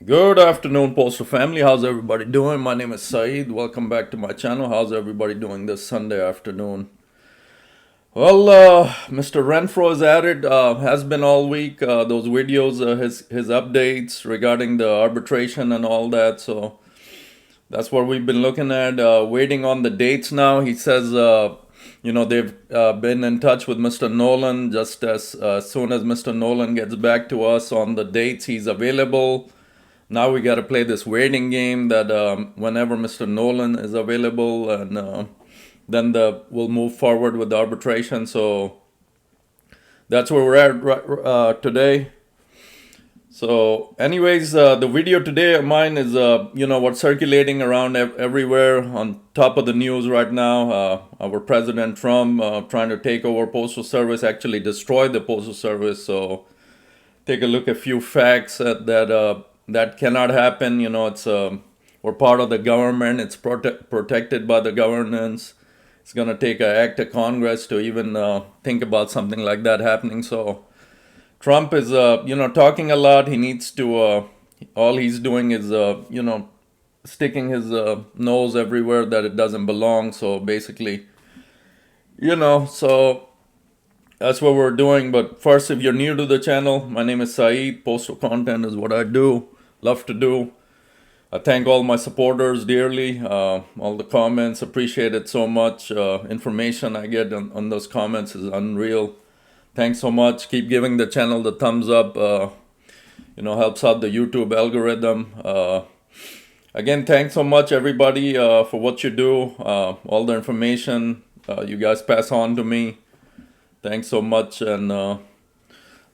Good afternoon, Postal family. How's everybody doing? My name is Saeed. Welcome back to my channel. How's everybody doing this Sunday afternoon? Well, Mr. Renfro is at it. Has been all week. Those videos, his updates regarding the arbitration and all that. So that's what we've been looking at. Waiting on the dates now. He says, they've been in touch with Mr. Nolan. Just as soon as Mr. Nolan gets back to us on the dates he's available. Now we got to play this waiting game that whenever Mr. Nolan is available, and then we'll move forward with the arbitration. So that's where we're at today. So, anyways, the video today of mine is what's circulating around everywhere on top of the news right now. Our President Trump trying to take over Postal Service, actually destroy the Postal Service. So take a look at a few facts that cannot happen. It's we're part of the government. It's protected by the governance. It's gonna take an act of Congress to even think about something like that happening. So Trump is talking a lot. He needs to. All he's doing is sticking his nose everywhere that it doesn't belong. So basically, so that's what we're doing. But first, if you're new to the channel, my name is Saeed. Postal content is what I do. Love to do. I thank all my supporters dearly. All the comments, appreciate it so much. Information I get on those comments is unreal. Thanks so much. Keep giving the channel the thumbs up. Helps out the YouTube algorithm. Again, thanks so much everybody for what you do. All the information you guys pass on to me. Thanks so much. And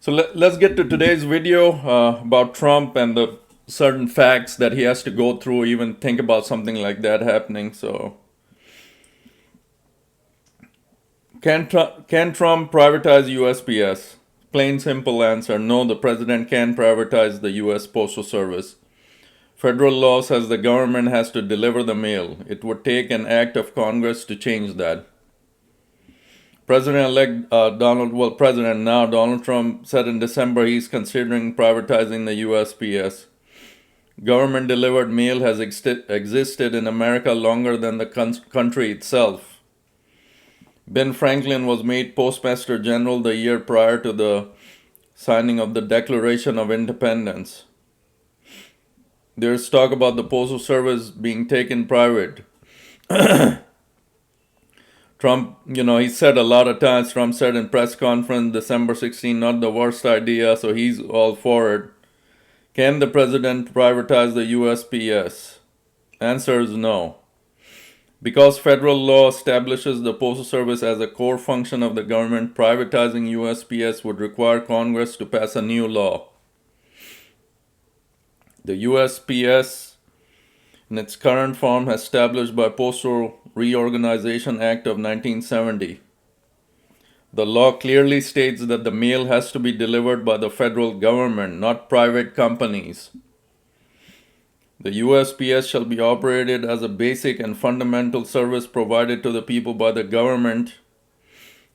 so let's get to today's video about Trump and the certain facts that he has to go through, even think about something like that happening. So can Trump privatize USPS? Plain simple answer, no, the president can privatize the US Postal Service. Federal law says the government has to deliver the mail. It would take an act of Congress to change that. President Donald Trump said in December he's considering privatizing the USPS. Government delivered mail has existed in America longer than the country itself. Ben Franklin was made Postmaster General the year prior to the signing of the Declaration of Independence. There's talk about the Postal Service being taken private. Trump, he said a lot of times, Trump said in press conference December 16, not the worst idea, so he's all for it. Can the president privatize the USPS? Answer is no. Because federal law establishes the Postal Service as a core function of the government, privatizing USPS would require Congress to pass a new law. The USPS, in its current form, established by Postal Reorganization Act of 1970. The law clearly states that the mail has to be delivered by the federal government, not private companies. The USPS shall be operated as a basic and fundamental service provided to the people by the government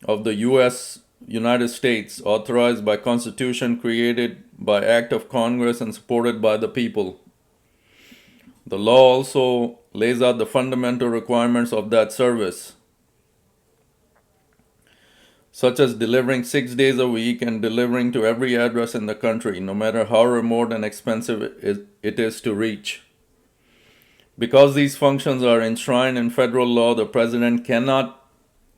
of the United States, authorized by Constitution, created by Act of Congress, and supported by the people. The law also lays out the fundamental requirements of that service, such as delivering 6 days a week and delivering to every address in the country, no matter how remote and expensive it is to reach. Because these functions are enshrined in federal law, the president cannot,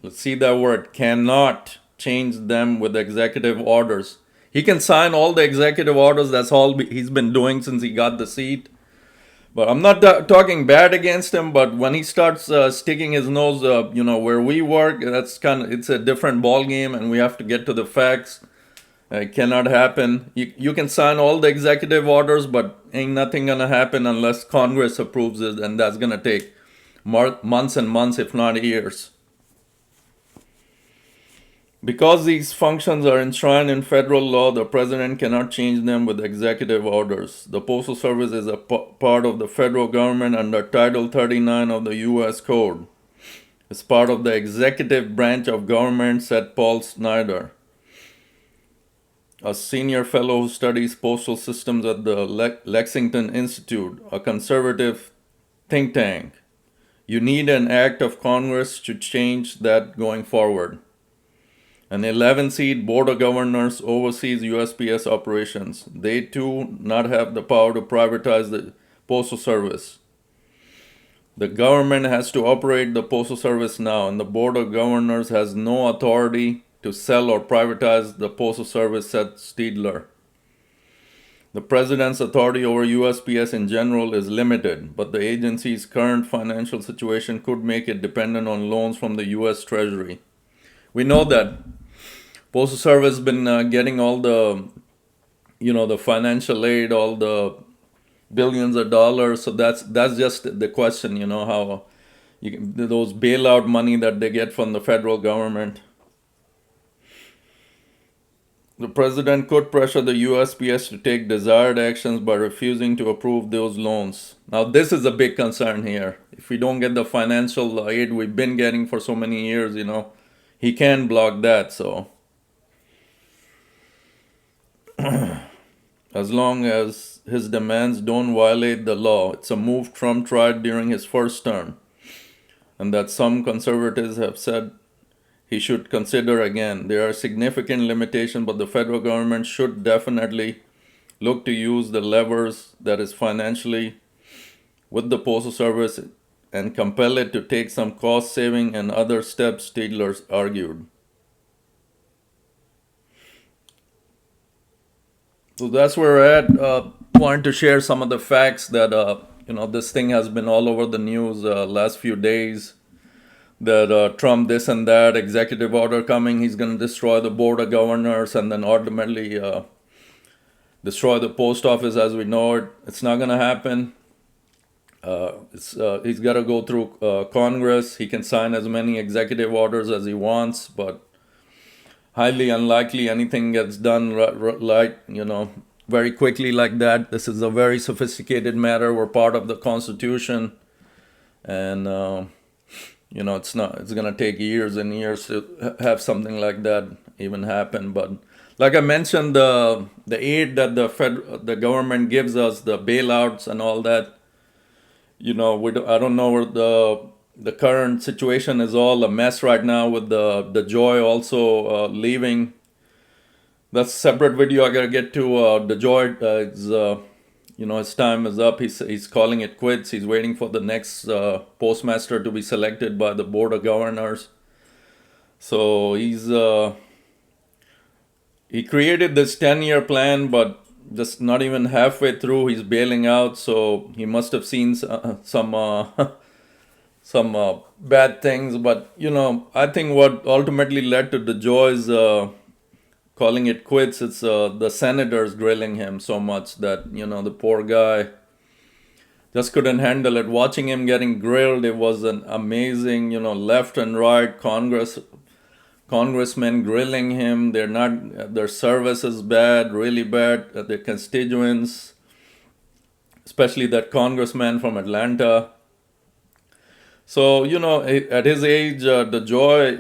let's see that word, cannot change them with executive orders. He can sign all the executive orders, that's all he's been doing since he got the seat. But I'm not talking bad against him, but when he starts sticking his nose, where we work, it's a different ball game, and we have to get to the facts. It cannot happen. You can sign all the executive orders, but ain't nothing gonna happen unless Congress approves it, and that's gonna take months and months, if not years. Because these functions are enshrined in federal law, the president cannot change them with executive orders. The Postal Service is a part of the federal government under Title 39 of the U.S. Code. It's part of the executive branch of government, said Paul Snyder. a senior fellow who studies postal systems at the Lexington Institute, a conservative think tank. You need an act of Congress to change that going forward. An 11-seat board of governors oversees USPS operations. They too not have the power to privatize the postal service. The government has to operate the postal service now, and the board of governors has no authority to sell or privatize the postal service, said Steedler. The president's authority over USPS in general is limited, but the agency's current financial situation could make it dependent on loans from the US Treasury. We know that Postal Service has been getting all the, the financial aid, all the billions of dollars. So that's just the question, how those bailout money that they get from the federal government. The president could pressure the USPS to take desired actions by refusing to approve those loans. Now, this is a big concern here. If we don't get the financial aid we've been getting for so many years, he can block that. So, as long as his demands don't violate the law, it's a move Trump tried during his first term, and that some conservatives have said he should consider again. There are significant limitations, but the federal government should definitely look to use the levers that is financially with the Postal Service and compel it to take some cost saving and other steps, Steedler argued. So that's where we're at. Wanted to share some of the facts that, this thing has been all over the news last few days. That Trump this and that, executive order coming, he's going to destroy the board of governors and then ultimately destroy the post office as we know it. It's not going to happen. He's got to go through Congress. He can sign as many executive orders as he wants, but highly unlikely anything gets done very quickly like that. This is a very sophisticated matter. We're part of the Constitution, and it's going to take years and years to have something like that even happen. But like I mentioned, the aid that the government gives us, the bailouts and all that, I don't know where the current situation is all a mess right now with the Joy also leaving. That's a separate video I got to get to. The Joy his time is up. He's calling it quits. He's waiting for the next postmaster to be selected by the board of governors. So he created this 10-year plan, but just not even halfway through, he's bailing out. So he must have seen some bad things. But I think what ultimately led to the Joy's calling it quits, it's the senators grilling him so much that, the poor guy just couldn't handle it. Watching him getting grilled, it was an amazing, left and right congressmen grilling him. Their service is bad, really bad. Their constituents, especially that congressman from Atlanta. So, at his age, the Joy,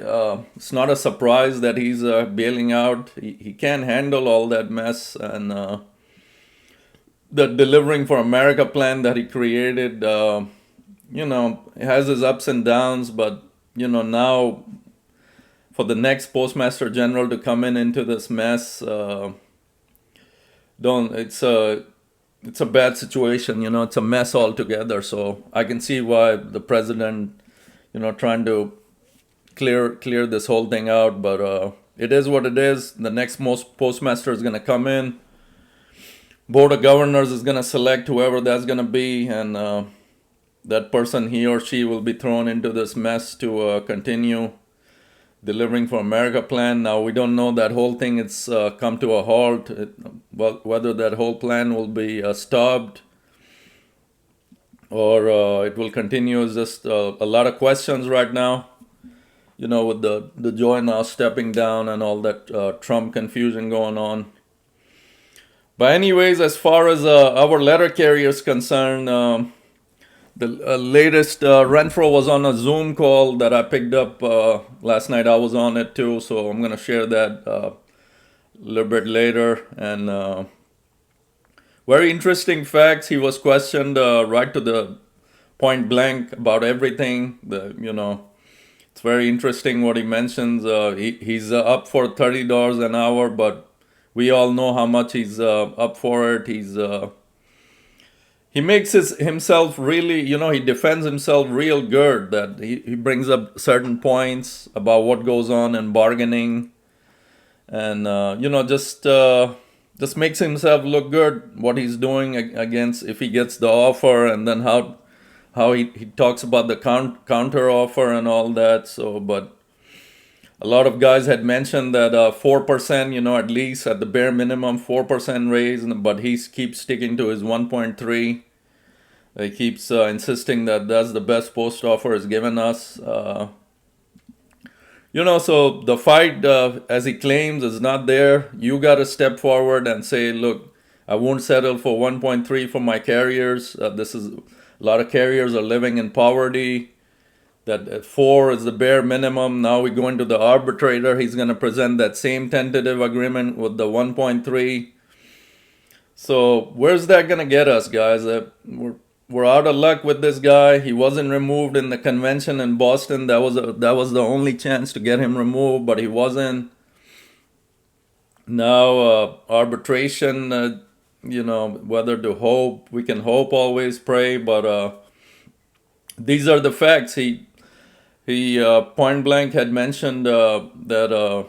it's not a surprise that he's bailing out. He can't handle all that mess. And the Delivering for America plan that he created, has his ups and downs. But, now for the next Postmaster General to come into this mess, it's a bad situation, it's a mess altogether. So I can see why the president, trying to clear this whole thing out. But it is what it is. The next postmaster is going to come in. Board of Governors is going to select whoever that's going to be. And that person, he or she, will be thrown into this mess to continue Delivering for America plan. Now, we don't know that whole thing. It's come to a halt. Whether that whole plan will be stopped or it will continue is just a lot of questions right now. With the Joy now stepping down and all that Trump confusion going on. But anyways, as far as our letter carrier is concerned, the latest Renfro was on a Zoom call that I picked up last night. I was on it too, so I'm going to share that little bit later. And very interesting facts. He was questioned right to the point blank about everything. It's very interesting what he mentions. He's up for $30 an hour, but we all know how much he's up for it. He makes himself really, he defends himself real good. That he brings up certain points about what goes on in bargaining, and just makes himself look good. What he's doing against if he gets the offer, and then how he talks about the counter offer and all that. So, but a lot of guys had mentioned that 4%, at least at the bare minimum, 4% raise, but he keeps sticking to his 1.3. He keeps insisting that that's the best post offer has given us. So the fight, as he claims, is not there. You got to step forward and say, look, I won't settle for 1.3 for my carriers. A lot of carriers are living in poverty. That 4 is the bare minimum. Now we're going to the arbitrator. He's going to present that same tentative agreement with the 1.3. So where's that going to get us, guys? We're out of luck with this guy. He wasn't removed in the convention in Boston. That was the only chance to get him removed, but he wasn't. Now arbitration, whether to hope, we can hope, always pray, but these are the facts. He point blank had mentioned that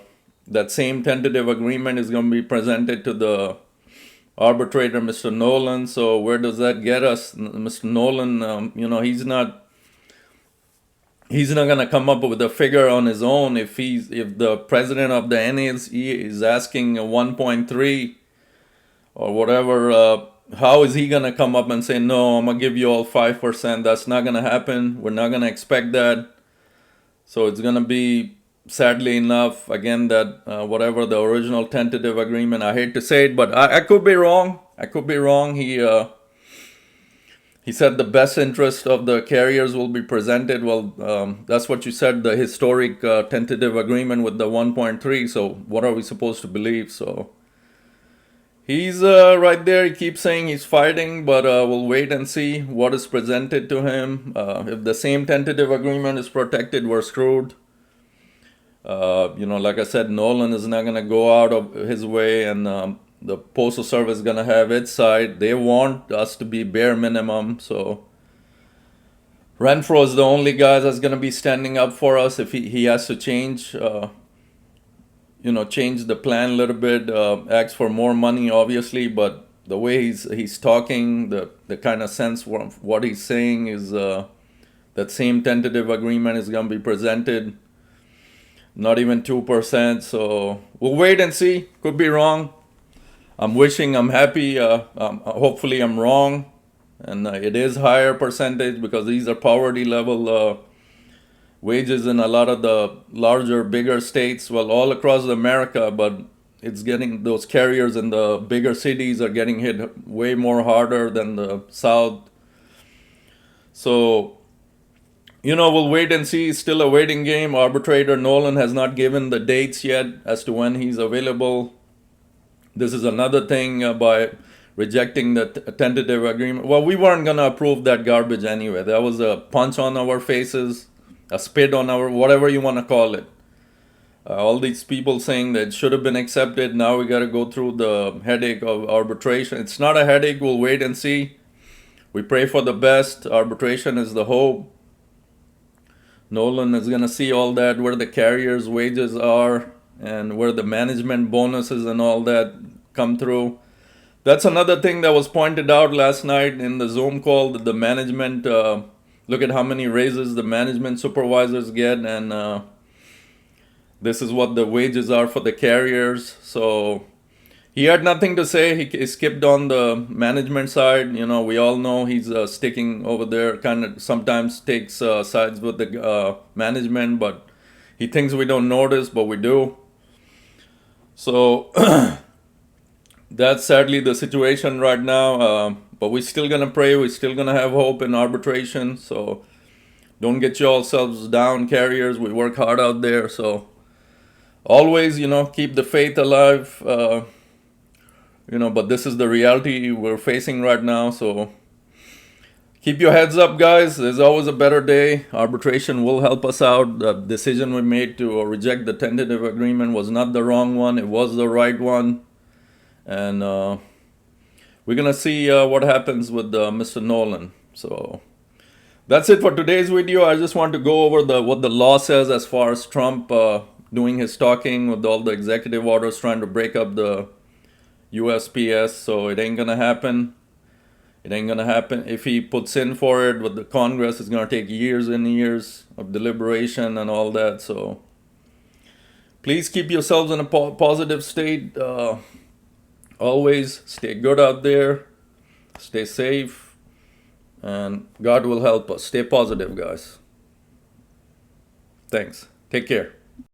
same tentative agreement is going to be presented to the arbitrator, Mr. Nolan. So where does that get us? Mr. Nolan, he's not going to come up with a figure on his own. If the president of the NALC is asking 1.3 or whatever, how is he going to come up and say, no, I'm going to give you all 5%? That's not going to happen. We're not going to expect that. So it's going to be, sadly enough, again, that whatever the original tentative agreement, I hate to say it, but I could be wrong. He said the best interest of the carriers will be presented. Well, that's what you said, the historic tentative agreement with the 1.3. So what are we supposed to believe? So he's right there. He keeps saying he's fighting, but we'll wait and see what is presented to him. If the same tentative agreement is protected, we're screwed. Like I said, Nolan is not going to go out of his way, and the Postal Service is going to have its side. They want us to be bare minimum. So Renfro is the only guy that's going to be standing up for us if he has to change the plan a little bit, ask for more money, obviously, but the way he's talking, the kind of sense of what he's saying is that same tentative agreement is going to be presented, not even 2%. So we'll wait and see. Could be wrong. I'm happy. Hopefully I'm wrong, and it is higher percentage because these are poverty level wages in a lot of the larger, bigger states, well, all across America, but it's getting, those carriers in the bigger cities are getting hit way more harder than the South. So, we'll wait and see. It's still a waiting game. Arbitrator Nolan has not given the dates yet as to when he's available. This is another thing by rejecting the tentative agreement. Well, we weren't going to approve that garbage anyway. That was a punch on our faces, a spit on our, whatever you want to call it. All these people saying that it should have been accepted. Now we got to go through the headache of arbitration. It's not a headache. We'll wait and see. We pray for the best. Arbitration is the hope. Nolan is going to see all that, where the carriers' wages are and where the management bonuses and all that come through. That's another thing that was pointed out last night in the Zoom call, that the management, look at how many raises the management supervisors get, and this is what the wages are for the carriers. So he had nothing to say. He skipped on the management side. We all know he's sticking over there, kind of sometimes takes sides with the management, but he thinks we don't notice, but we do. So that's sadly the situation right now. But we're still going to pray. We're still going to have hope in arbitration. So don't get yourselves down, carriers. We work hard out there. So always, keep the faith alive. But this is the reality we're facing right now. So keep your heads up, guys. There's always a better day. Arbitration will help us out. The decision we made to reject the tentative agreement was not the wrong one. It was the right one. And we're going to see what happens with Mr. Nolan. So that's it for today's video. I just want to go over what the law says as far as Trump doing his talking with all the executive orders trying to break up the USPS. So it ain't going to happen. It ain't going to happen. If he puts in for it with the Congress, it's going to take years and years of deliberation and all that. So please keep yourselves in a positive state. Always stay good out there. Stay safe. And God will help us. Stay positive, guys. Thanks. Take care.